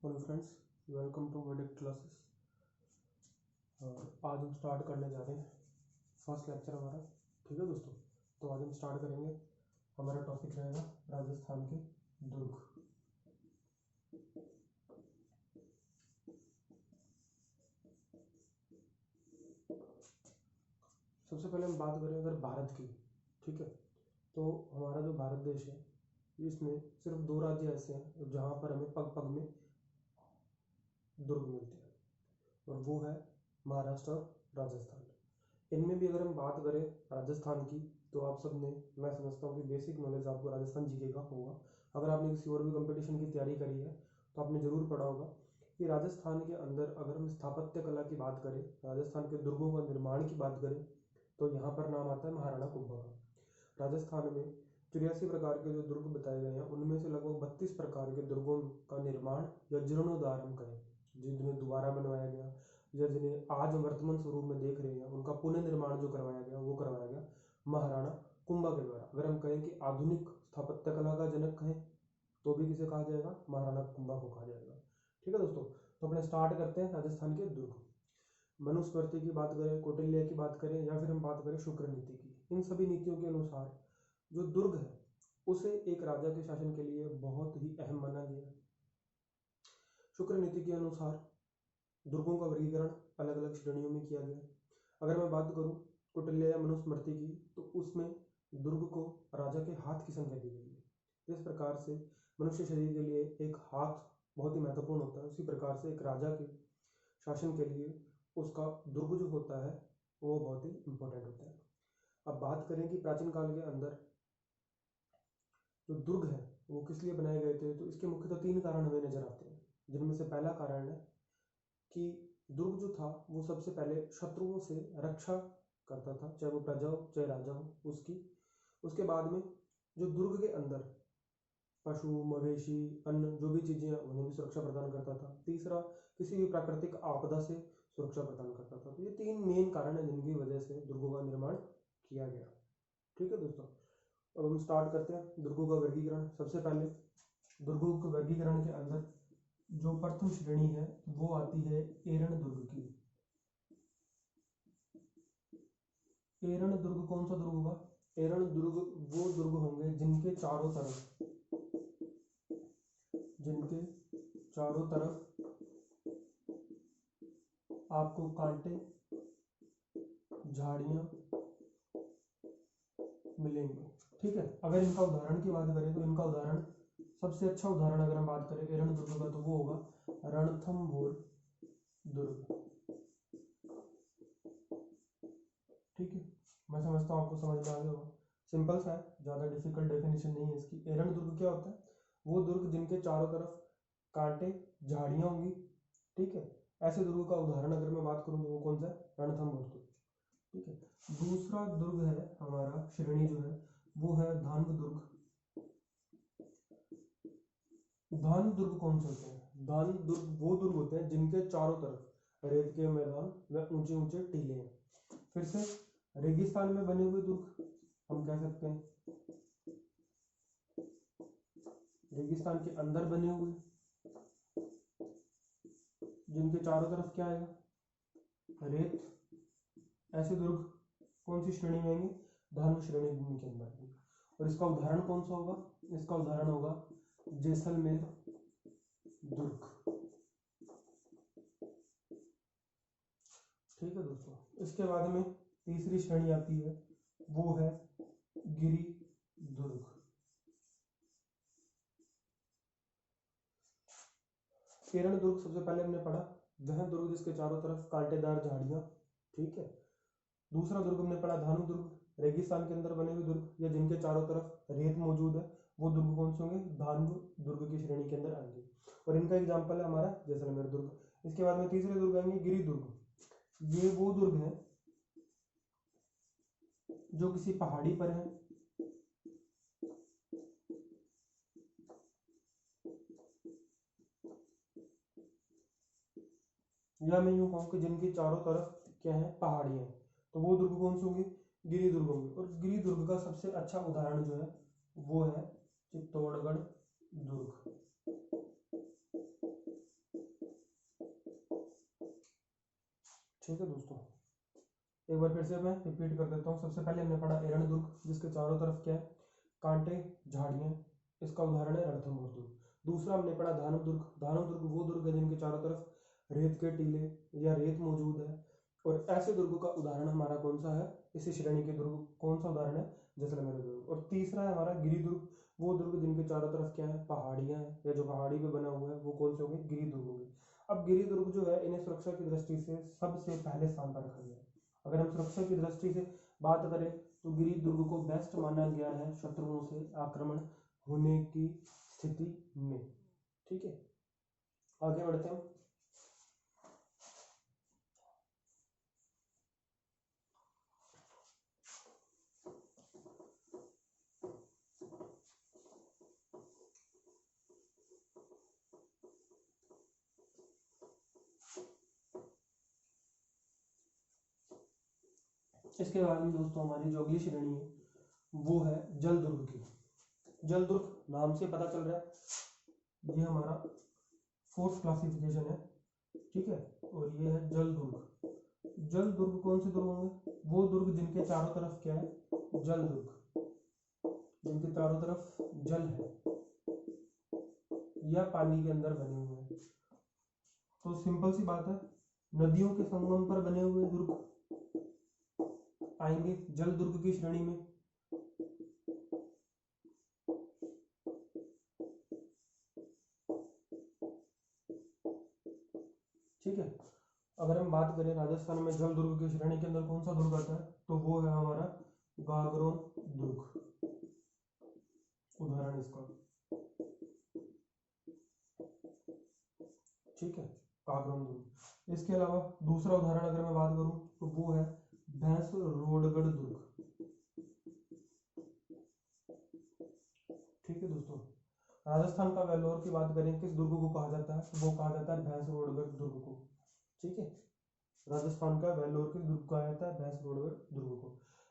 Hello friends, welcome to वैदिक classes. आज हम स्टार्ट करने जा रहे हैं फर्स्ट लेक्चर हमारा। ठीक है दोस्तों, तो आज हम स्टार्ट करेंगे। हमारा टॉपिक रहेगा राजस्थान के दुर्ग। सबसे पहले हम बात करें अगर भारत की, ठीक है, तो हमारा जो भारत देश है इसमें सिर्फ दो राज्य ऐसे हैं जहाँ पर हमें पग पग में दुर्ग मिलते हैं, और वो है महाराष्ट्र और राजस्थान। इनमें भी अगर हम बात करें राजस्थान की, तो आप सब ने, मैं समझता हूँ कि बेसिक नॉलेज आपको राजस्थान जीके का होगा। अगर आपने किसी और भी कंपटीशन की तैयारी करी है तो आपने ज़रूर पढ़ा होगा कि राजस्थान के अंदर अगर हम स्थापत्य कला की बात करें, राजस्थान के दुर्गों का निर्माण की बात करें, तो यहाँ पर नाम आता है महाराणा कुंभा का। राजस्थान में 83 प्रकार के जो दुर्ग बताए गए हैं, उनमें से लगभग 32 प्रकार के दुर्गों का निर्माण या जीर्णोद्धार हम कहें, जिन्हें दोबारा बनवाया गया या जिन्हें आज वर्तमान स्वरूप में देख रहे हैं, उनका पुनः निर्माण जो करवाया गया वो करवाया गया महाराणा कुंभा के द्वारा। अगर हम कहें कि आधुनिक स्थापत्य कला का जनक कहें तो भी किसे कहा जाएगा, महाराणा कुंभा को कहा जाएगा। ठीक है दोस्तों, तो अपने स्टार्ट करते हैं राजस्थान के दुर्ग। मनुस्मृति की बात करें, कौटिल्य की बात करें, या फिर हम बात करें शुक्र नीति की, इन सभी नीतियों के अनुसार जो दुर्ग है उसे एक राजा के शासन के लिए बहुत ही अहम माना गया। शुक्र नीति के अनुसार दुर्गों का वर्गीकरण अलग अलग श्रेणियों में किया गया। अगर मैं बात करूं कौटिल्य या मनुस्मृति की, तो उसमें दुर्ग को राजा के हाथ की संख्या दी गई है। जिस प्रकार से मनुष्य शरीर के लिए एक हाथ बहुत ही महत्वपूर्ण होता है, उसी प्रकार से एक राजा के शासन के लिए उसका दुर्ग जो होता है वो बहुत ही इंपॉर्टेंट होता है। अब बात करें कि प्राचीन काल के अंदर जो दुर्ग है वो किस लिए बनाए गए थे, तो इसके मुख्यतः 3 कारण हमें नजर आते हैं, जिनमें से पहला कारण है कि दुर्ग जो था वो सबसे पहले शत्रुओं से रक्षा करता था, चाहे वो प्रजा हो चाहे राजा हो उसकी। उसके बाद में जो दुर्ग के अंदर पशु मवेशी अन्न जो भी चीजें हैं उन्हें भी सुरक्षा प्रदान करता था। तीसरा, किसी भी प्राकृतिक आपदा से सुरक्षा प्रदान करता था। तो ये 3 मेन कारण है जिनकी वजह से दुर्गों का निर्माण किया गया। ठीक है दोस्तों, अब हम स्टार्ट करते हैं दुर्गों का वर्गीकरण। सबसे पहले दुर्गों के वर्गीकरण के अंदर जो प्रथम श्रेणी है वो आती है एरण दुर्ग की। एरण दुर्ग कौन सा दुर्ग होगा? एरण दुर्ग वो दुर्ग होंगे जिनके चारों तरफ आपको कांटे झाड़ियां मिलेंगे। ठीक है, अगर इनका उदाहरण की बात करें तो इनका उदाहरण, सबसे अच्छा उदाहरण अगर हम बात करें एरण दुर्ग का, तो वो होगा रणथंभौर दुर्ग। ठीक है, मैं समझता हूँ आपको समझ में आ गया होगा। सिंपल सा है, ज्यादा डिफिकल्ट डेफिनेशन नहीं है इसकी। एरण दुर्ग क्या होता है? वो दुर्ग जिनके चारों तरफ कांटे झाड़ियां होंगी। ठीक है, ऐसे दुर्ग का उदाहरण अगर मैं बात करूं तो वो कौन सा है? रणथंभौर दुर्ग। ठीक है, दूसरा दुर्ग है हमारा, श्रेणी जो है वो है धान्व दुर्ग। धान्व दुर्ग कौन से होते हैं? धान्व दुर्ग वो दुर्ग होते हैं जिनके चारों तरफ रेत के मैदान व ऊंचे ऊंचे टीले हैं। फिर से रेगिस्तान में बने हुए दुर्ग हम कह सकते हैं, रेगिस्तान के अंदर बने हुए जिनके चारों तरफ क्या आएगा? रेत। ऐसे दुर्ग कौन सी श्रेणी में आएंगे? धान्व श्रेणी भूमि के अंदर आएंगे। और इसका उदाहरण कौन सा होगा? इसका उदाहरण होगा जैसलमेर दुर्ग। ठीक है दोस्तों, इसके बाद में तीसरी श्रेणी आती है वो है गिरि दुर्ग। एरण दुर्ग सबसे पहले हमने पढ़ा, वह दुर्ग जिसके चारों तरफ कांटेदार झाड़ियां। ठीक है, दूसरा दुर्ग हमने पढ़ा धानु दुर्ग, रेगिस्तान के अंदर बने हुए दुर्ग या जिनके चारों तरफ रेत मौजूद है, वो दुर्ग कौन से होंगे? धानु दुर्ग की श्रेणी के अंदर आएंगे। और इनका एग्जाम्पल है हमारा जैसलमेर दुर्ग। इसके बाद में तीसरे दुर्ग आएंगे गिरि दुर्ग। ये वो दुर्ग है जो किसी पहाड़ी पर है, या मैं यूं कहूं कि जिनकी चारों तरफ क्या है? पहाड़ियां। तो वो दुर्ग कौन से होंगे? गिरि दुर्ग होंगे। और गिरि दुर्ग का सबसे अच्छा उदाहरण जो है वो है चित्तौड़गढ़ दुर्ग। ठीक है दोस्तों, एक बार फिर से मैं रिपीट कर देता हूँ। सबसे पहले हमने पढ़ा एरंड दुर्ग, जिसके चारों तरफ क्या है, कांटे झाड़ियाँ, इसका उदाहरण है रणथंभौर दुर्ग। दूसरा हमने पढ़ा दानव दुर्ग। दानव दुर्ग वो दुर्ग है जिनके चारों तरफ रेत के टीले या रेत मौजूद है, और ऐसे दुर्ग का उदाहरण हमारा कौन सा है, इसी श्रेणी के दुर्ग कौन सा उदाहरण है, जैसलमेर दुर्ग। और तीसरा है हमारा गिरि दुर्ग, वो दुर्ग जिनके चारों तरफ क्या है, पहाड़ियाँ हैं, या जो पहाड़ी पे बना हुआ है वो कौन से होंगे, गिरि दुर्ग होंगे। अब गिरि दुर्ग जो है, इन्हें सुरक्षा की दृष्टि से सबसे पहले स्थान पर रखा गया है। अगर हम सुरक्षा की दृष्टि से बात करें तो गिरि दुर्ग को बेस्ट माना गया है शत्रुओं से आक्रमण होने की स्थिति में। ठीक है, आगे बढ़ते हैं। इसके बाद में दोस्तों हमारी जो अगली श्रेणी है वो है जल दुर्ग की। जल दुर्ग नाम से पता चल रहा है ये हमारा फोर्थ क्लासिफिकेशन है, ठीक है। और ये है जल दुर्ग। जल दुर्ग कौन से दुर्ग होंगे, वो दुर्ग जिनके चारों तरफ क्या है, जल दुर्ग, जिनके चारों तरफ जल है या पानी के अंदर बने हुए हैं। तो सिंपल सी बात है, नदियों के संगम पर बने हुए दुर्ग आएंगे जल दुर्ग की श्रेणी में। ठीक है, अगर हम बात करें राजस्थान में जल दुर्ग की श्रेणी के अंदर कौन सा दुर्ग आता है, तो वो है हमारा गागरोन दुर्ग, उदाहरण इसका। ठीक है, गागरोन दुर्ग। इसके अलावा दूसरा उदाहरण अगर मैं बात करूं तो वो है भैंसरोडगढ़ दुर्ग। ठीक है दोस्तों, राजस्थान का वेल्लोर की बात करें किस दुर्ग को कहा जाता है, वो कहा जाता है भैंसरोडगढ़ दुर्ग को। ठीक है, राजस्थान का वेल्लोर किस दुर्ग को कहा जाता है, भैंसरोडगढ़ दुर्ग को।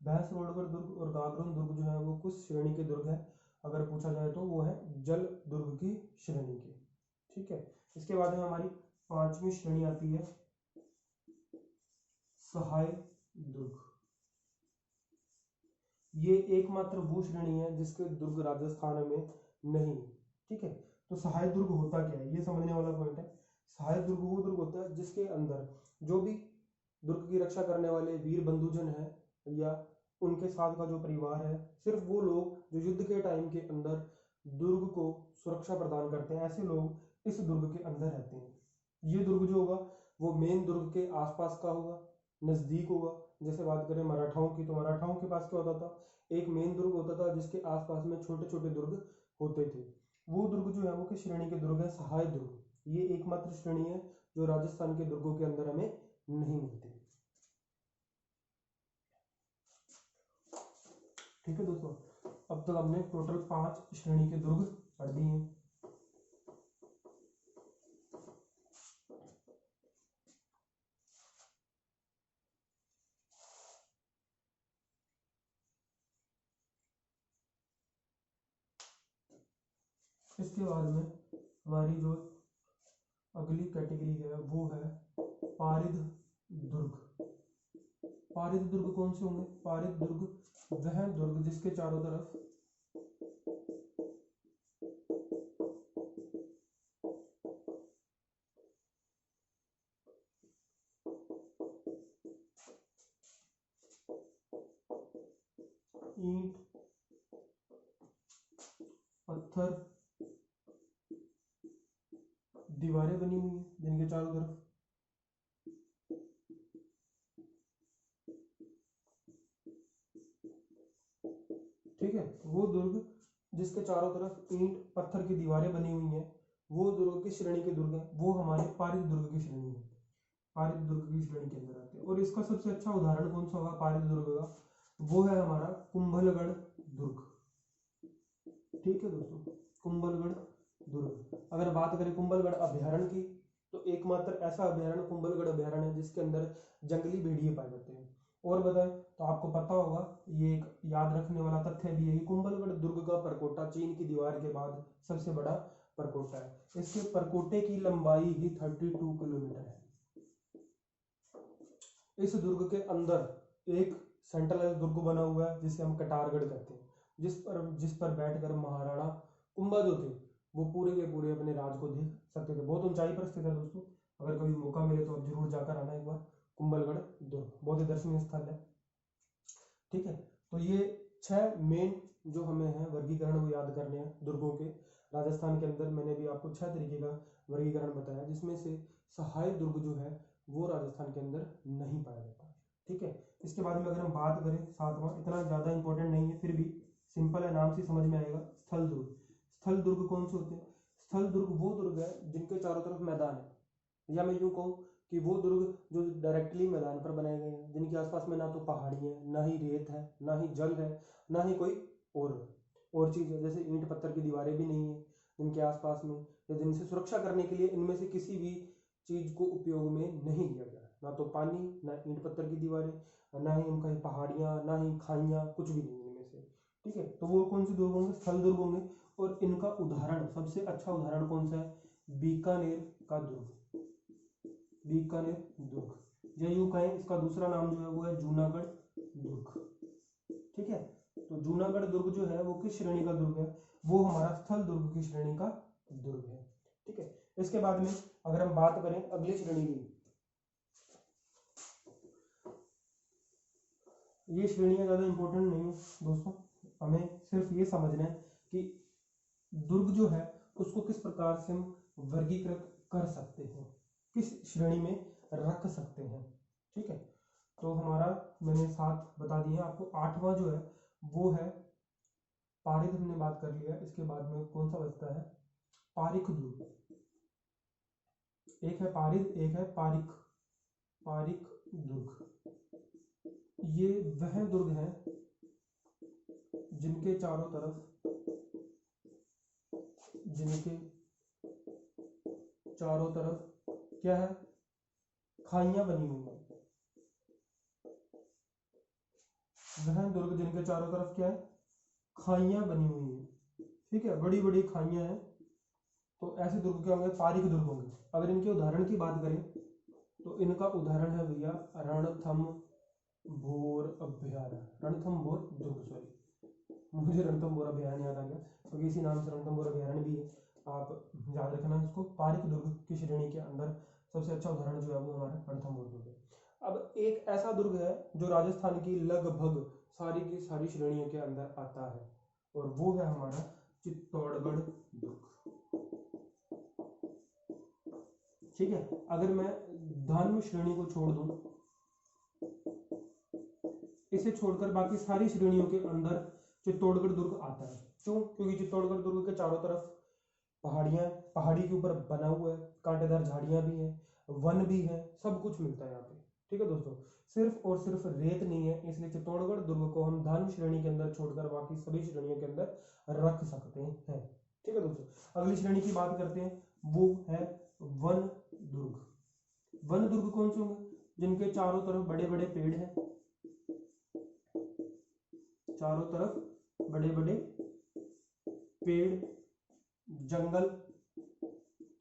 भैंसरोडगढ़ दुर्ग और गागरोन दुर्ग जो है वो किस श्रेणी के दुर्ग है, अगर पूछा जाए तो वो है जल दुर्ग की श्रेणी के। ठीक है, इसके बाद में हमारी पांचवी श्रेणी आती है सहाय दुर्ग। ये एकमात्र वो श्रेणी है जिसके दुर्ग राजस्थान में नहीं। ठीक है, तो सहायक दुर्ग होता क्या है, ये समझने वाला पॉइंट है। सहायक दुर्ग वो दुर्ग होता है जिसके अंदर जो भी दुर्ग की रक्षा करने वाले वीर बंधुजन है या उनके साथ का जो परिवार है, सिर्फ वो लोग जो युद्ध के टाइम के अंदर दुर्ग को सुरक्षा प्रदान करते हैं, ऐसे लोग इस दुर्ग के अंदर रहते हैं। ये दुर्ग जो होगा वो मेन दुर्ग के आसपास का होगा, नजदीक होगा। जैसे बात करें मराठाओं की, तो मराठाओं के पास क्या होता था, एक मेन दुर्ग होता था जिसके आसपास में छोटे छोटे दुर्ग होते थे। वो दुर्ग जो है वो किस श्रेणी के दुर्ग है, सहाय दुर्ग। ये एकमात्र श्रेणी है जो राजस्थान के दुर्गों के अंदर हमें नहीं मिलती। ठीक है दोस्तों, अब तक हमने टोटल 5 श्रेणी के दुर्ग पढ़ दिए हैं। इसके बाद में हमारी जो अगली कैटेगरी है वो है पारिद दुर्ग। पारिद दुर्ग कौन से होंगे, पारिद दुर्ग वह दुर्ग जिसके चारों तरफ ईंट पत्थर दीवारें बनी हुई हैं, जिनके चारों तरफ ठीक है, वो दुर्ग जिसके चारों तरफ ईंट पत्थर की दीवारें बनी हुई हैं, वो दुर्ग किस श्रेणी के दुर्ग है, वो हमारे पारिद दुर्ग की श्रेणी है। पारिद दुर्ग की श्रेणी के अंदर आते हैं। और इसका सबसे अच्छा उदाहरण कौन सा होगा पारिद दुर्ग का, वो है हमारा कुंभलगढ़ दुर्ग। ठीक है दोस्तों, कुंभलगढ़ दुर्ग। अगर बात करें कुंभलगढ़ अभ्यारण्य की, तो एकमात्र ऐसा अभ्यारण्य कुंभलगढ़ अभ्यारण्य है जिसके अंदर जंगली भेड़िए पाए जाते हैं। और बताएं तो आपको पता होगा, ये एक याद रखने वाला तथ्य भी है कि कुंभलगढ़ दुर्ग का परकोटा चीन की दीवार के बाद सबसे बड़ा परकोटा है। इसके परकोटे की लंबाई ही 32 किलोमीटर है। इस दुर्ग के अंदर एक सेंट्रलाइज दुर्ग बना हुआ है जिसे हम कटारगढ़ कहते हैं, जिस पर बैठकर महाराणा कुंभा जो थे वो पूरे के पूरे अपने राज को देख सकते थे। बहुत ऊंचाई पर स्थित है दोस्तों, अगर कभी मौका मिले तो आप जरूर जाकर आना एक बार। कुंभलगढ़ दुर्ग बहुत ही दर्शनीय स्थल है। ठीक है, तो ये 6 मेन जो हमें है वर्गीकरण वो याद करने हैं दुर्गों के। राजस्थान के अंदर मैंने भी आपको 6 तरीके का वर्गीकरण बताया, जिसमें से सहायक दुर्ग जो है वो राजस्थान के अंदर नहीं पाया जाता। ठीक है, इसके बाद में अगर हम बात करें 7वां, इतना ज़्यादा इंपॉर्टेंट नहीं है, फिर भी सिंपल है, नाम से समझ में आएगा, स्थल दुर्ग। स्थल दुर्ग कौन से होते हैं? स्थल दुर्ग वो दुर्ग है जिनके चारों तरफ मैदान है, या मैं यूँ कहूँ कि वो दुर्ग जो डायरेक्टली मैदान पर बनाए गए हैं, जिनके आसपास में ना तो पहाड़ी है, ना ही रेत है, ना ही जल है, ना ही कोई और चीज़ है, जैसे ईंट पत्थर की दीवारें भी नहीं है जिनके आसपास में, या जिनसे सुरक्षा करने के लिए इनमें से किसी भी चीज़ को उपयोग में नहीं लिया गया, ना तो पानी, ना ईंट पत्थर की दीवारें, ना ही उनका पहाड़ियाँ, ना ही खाइयाँ, कुछ भी नहीं इनमें से। ठीक है, तो वो कौन से दुर्ग होंगे? स्थल दुर्ग होंगे। और इनका उदाहरण, सबसे अच्छा उदाहरण कौन सा है? बीकानेर का दुर्ग, बीकानेर दुर्ग, या यूं कहें इसका दूसरा नाम जो है वो है जूनागढ़ दुर्ग। ठीक है, तो जूनागढ़ दुर्ग जो है वो किस श्रेणी का दुर्ग है? वो हमारा स्थल दुर्ग की श्रेणी का दुर्ग है। ठीक है, इसके बाद में अगर हम बात करें अगली श्रेणी की, ये श्रेणियां ज्यादा इंपॉर्टेंट नहीं है दोस्तों, हमें सिर्फ ये समझना है कि दुर्ग जो है उसको किस प्रकार से हम वर्गीकृत कर सकते हैं, किस श्रेणी में रख सकते हैं। ठीक है, तो हमारा मैंने 7 बता दिए, आपको 8वां जो है वो है पारिद, हमने बात कर लिया। इसके बाद में कौन सा बचता है? पारिक दुर्ग। एक है पारिद, एक है पारिक। पारिक दुर्ग ये वह दुर्ग है जिनके चारों तरफ क्या है? खाइयां बनी हुई है। वह दुर्ग जिनके चारों तरफ क्या है? खाइयां बनी हुई है। ठीक है, बड़ी बड़ी खाइयां हैं, तो ऐसे दुर्ग क्या होंगे? पारिक दुर्ग होंगे। अगर इनके उदाहरण की बात करें तो इनका उदाहरण है भैया रणथंभौर अभयारण्य, रणथंभौर दुर्ग, सॉरी मुझे रणथंभौर अभयारण्य याद आ गया, क्योंकि इसी नाम से रणथंभौर अभयारण्य भी है, आप याद रखना इसको। पारिक दुर्ग की श्रेणी के अंदर सबसे अच्छा उदाहरण जो है वो हमारा रणथंभौर दुर्ग है। अब एक ऐसा दुर्ग है जो राजस्थान की लगभग सारी की सारी श्रेणियों के अंदर आता है, और वो है हमारा चित्तौड़गढ़ दुर्ग। ठीक है, अगर मैं धर्म श्रेणी को छोड़ दूं, इसे छोड़कर बाकी सारी श्रेणियों के अंदर चित्तौड़गढ़ दुर्ग आता है। क्यों? क्योंकि चित्तौड़गढ़ दुर्ग के चारों तरफ पहाड़ियां, पहाड़ी के ऊपर बना हुआ है, कांटेदार झाड़ियां भी हैं, वन भी है, सब कुछ मिलता है यहाँ पे। ठीक है दोस्तों, सिर्फ और सिर्फ रेत नहीं है, इसलिए चित्तौड़गढ़ दुर्ग को हम धर्म श्रेणी के अंदर छोड़कर बाकी सभी श्रेणियों के अंदर रख सकते हैं। ठीक है दोस्तों, अगली श्रेणी की बात करते हैं, वो है वन दुर्ग। वन दुर्ग कौन से होंगे? जिनके चारों तरफ बड़े बड़े पेड़ हैं, चारों तरफ बड़े बड़े पेड़, जंगल।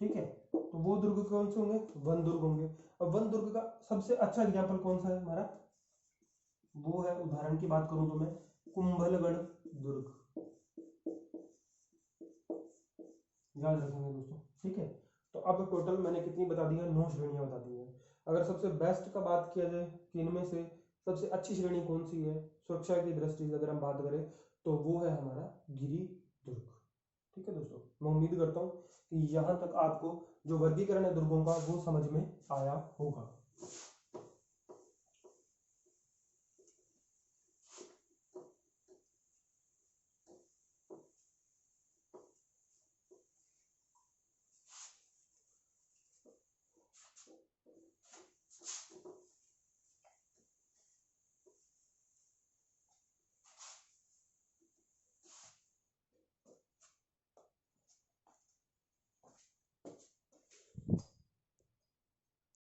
ठीक है, तो वो दुर्ग कौन से होंगे? वन दुर्ग होंगे। और वन दुर्ग का सबसे अच्छा एग्जाम्पल कौन सा है हमारा? वो है, उदाहरण की बात करूं तो मैं, कुंभलगढ़ दुर्ग, याद रखेंगे दोस्तों। ठीक है, तो अब टोटल मैंने कितनी बता दी है? 9 श्रेणियां बता दी है। अगर सबसे बेस्ट का बात किया जाए कि इनमें से सबसे अच्छी श्रेणी कौन सी है सुरक्षा की दृष्टि से अगर हम बात करें, तो वो है हमारा गिरि दुर्ग। ठीक है दोस्तों, मैं उम्मीद करता हूँ कि यहाँ तक आपको जो वर्गीकरण है दुर्गों का वो समझ में आया होगा।